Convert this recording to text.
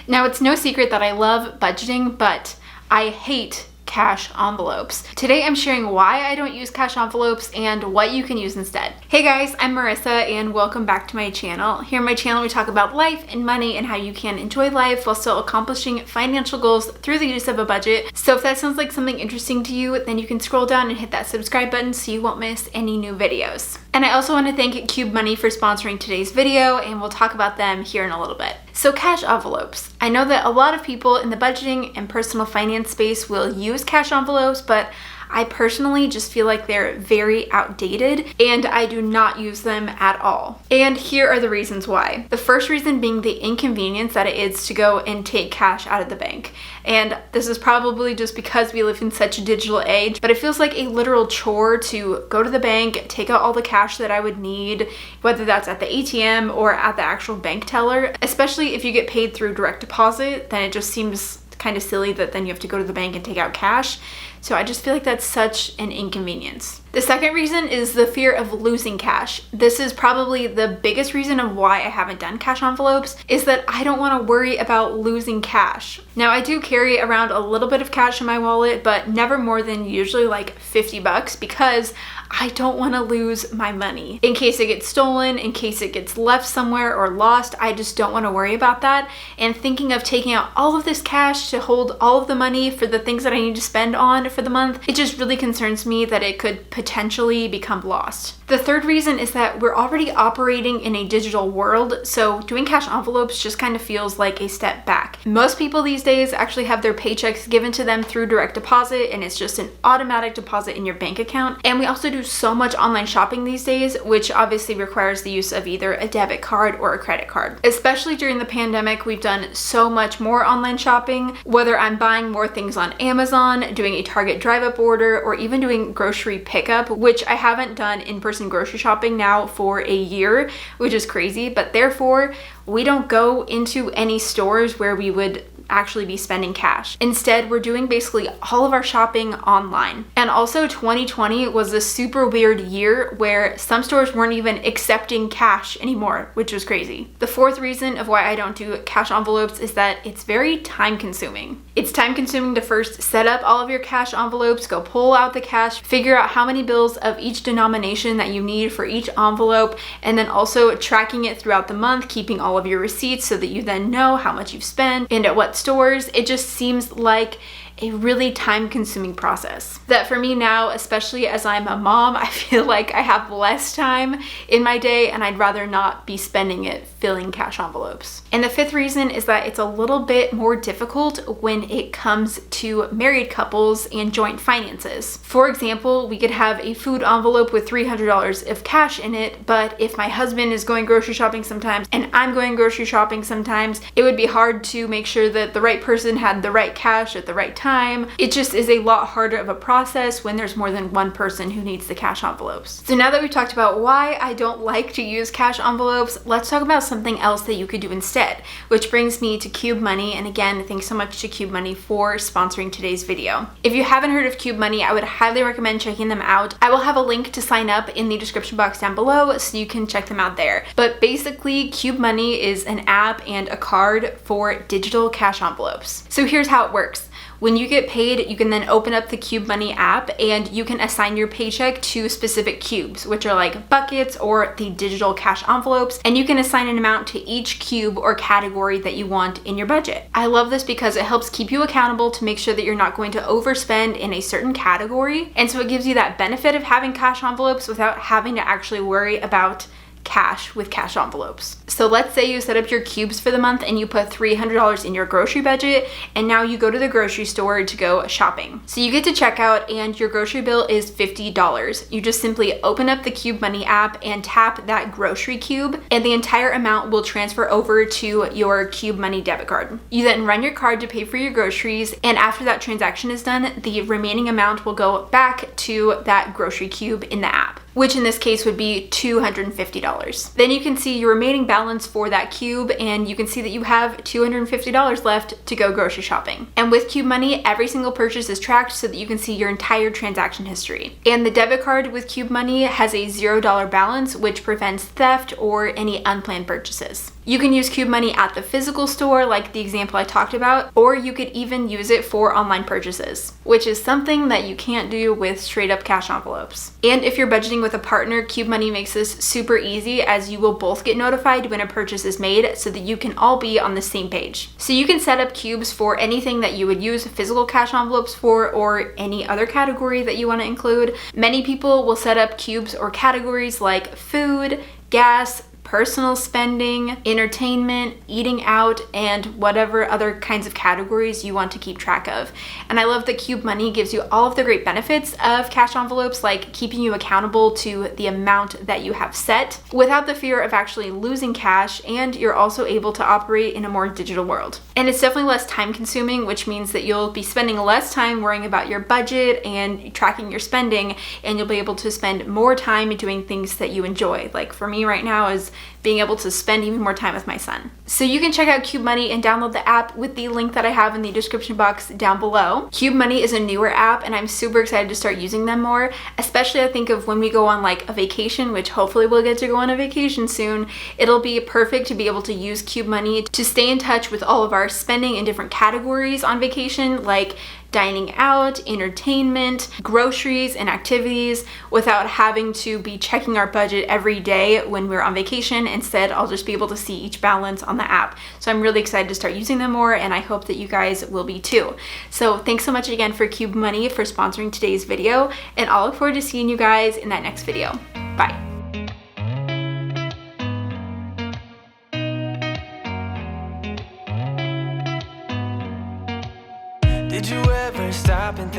Now, it's no secret that I love budgeting, but I hate cash envelopes. Today I'm sharing why I don't use cash envelopes and what you can use instead. Hey guys, I'm Marissa and welcome back to my channel. Here on my channel we talk about life and money and how you can enjoy life while still accomplishing financial goals through the use of a budget. So if that sounds like something interesting to you, then you can scroll down and hit that subscribe button so you won't miss any new videos. And I also want to thank Qube Money for sponsoring today's video, and we'll talk about them here in a little bit. So cash envelopes. I know that a lot of people in the budgeting and personal finance space will use cash envelopes, but I personally just feel like they're very outdated and I do not use them at all. And here are the reasons why. The first reason being the inconvenience that it is to go and take cash out of the bank. And this is probably just because we live in such a digital age, but it feels like a literal chore to go to the bank, take out all the cash that I would need, whether that's at the ATM or at the actual bank teller. Especially if you get paid through direct deposit, then it just seems kind of silly that then you have to go to the bank and take out cash. So I just feel like that's such an inconvenience. The second reason is the fear of losing cash. This is probably the biggest reason of why I haven't done cash envelopes, is that I don't want to worry about losing cash. Now I do carry around a little bit of cash in my wallet, but never more than usually like 50 bucks because I don't want to lose my money. In case it gets stolen, in case it gets left somewhere or lost, I just don't want to worry about that. And thinking of taking out all of this cash to hold all of the money for the things that I need to spend on for the month, it just really concerns me that it could potentially become lost. The third reason is that we're already operating in a digital world, so doing cash envelopes just kind of feels like a step back. Most people these days actually have their paychecks given to them through direct deposit, and it's just an automatic deposit in your bank account. And we also do so much online shopping these days, which obviously requires the use of either a debit card or a credit card. Especially during the pandemic, we've done so much more online shopping, whether I'm buying more things on Amazon, doing a Target drive-up order, or even doing grocery pickup, which I haven't done in-person grocery shopping now for a year, which is crazy. But therefore, we don't go into any stores where we would actually be spending cash. Instead, we're doing basically all of our shopping online. And also 2020 was a super weird year where some stores weren't even accepting cash anymore, which was crazy. The fourth reason of why I don't do cash envelopes is that it's very time consuming. It's time consuming to first set up all of your cash envelopes, go pull out the cash, figure out how many bills of each denomination that you need for each envelope, and then also tracking it throughout the month, keeping all of your receipts so that you then know how much you've spent and at what stores. It just seems like a really time-consuming process. That for me now, especially as I'm a mom, I feel like I have less time in my day and I'd rather not be spending it filling cash envelopes. And the fifth reason is that it's a little bit more difficult when it comes to married couples and joint finances. For example, we could have a food envelope with $300 of cash in it, but if my husband is going grocery shopping sometimes and I'm going grocery shopping sometimes, it would be hard to make sure that the right person had the right cash at the right time. It just is a lot harder of a process when there's more than one person who needs the cash envelopes. So now that we've talked about why I don't like to use cash envelopes, let's talk about something else that you could do instead, which brings me to Qube Money. And again, thanks so much to Qube Money for sponsoring today's video. If you haven't heard of Qube Money, I would highly recommend checking them out. I will have a link to sign up in the description box down below so you can check them out there. But basically, Qube Money is an app and a card for digital cash envelopes. So here's how it works. When you get paid, you can then open up the Qube Money app and you can assign your paycheck to specific cubes, which are like buckets or the digital cash envelopes, and you can assign an amount to each cube or category that you want in your budget. I love this because it helps keep you accountable to make sure that you're not going to overspend in a certain category, and so it gives you that benefit of having cash envelopes without having to actually worry about cash with cash envelopes. So let's say you set up your cubes for the month and you put $300 in your grocery budget, and now you go to the grocery store to go shopping. So you get to checkout and your grocery bill is $50. You just simply open up the Qube Money app and tap that grocery cube, and the entire amount will transfer over to your Qube Money debit card. You then run your card to pay for your groceries, and after that transaction is done, the remaining amount will go back to that grocery cube in the app, which in this case would be $250. Then you can see your remaining balance for that cube, and you can see that you have $250 left to go grocery shopping. And with Qube Money, every single purchase is tracked so that you can see your entire transaction history. And the debit card with Qube Money has a $0 balance, which prevents theft or any unplanned purchases. You can use Qube Money at the physical store, like the example I talked about, or you could even use it for online purchases, which is something that you can't do with straight up cash envelopes. And if you're budgeting with a partner, Qube Money makes this super easy, as you will both get notified when a purchase is made so that you can all be on the same page. So you can set up cubes for anything that you would use physical cash envelopes for, or any other category that you want to include. Many people will set up cubes or categories like food, gas, personal spending, entertainment, eating out, and whatever other kinds of categories you want to keep track of. And I love that Qube Money gives you all of the great benefits of cash envelopes, like keeping you accountable to the amount that you have set without the fear of actually losing cash, and you're also able to operate in a more digital world. And it's definitely less time consuming, which means that you'll be spending less time worrying about your budget and tracking your spending, and you'll be able to spend more time doing things that you enjoy. Like for me right now is being able to spend even more time with my son. So you can check out Qube Money and download the app with the link that I have in the description box down below. Qube Money is a newer app, and I'm super excited to start using them more, especially I think of when we go on like a vacation, which hopefully we'll get to go on a vacation soon. It'll be perfect to be able to use Qube Money to stay in touch with all of our spending in different categories on vacation, like dining out, entertainment, groceries, and activities, without having to be checking our budget every day when we're on vacation. Instead, I'll just be able to see each balance on the app. So I'm really excited to start using them more, and I hope that you guys will be too. So thanks so much again for Qube Money for sponsoring today's video, and I'll look forward to seeing you guys in that next video.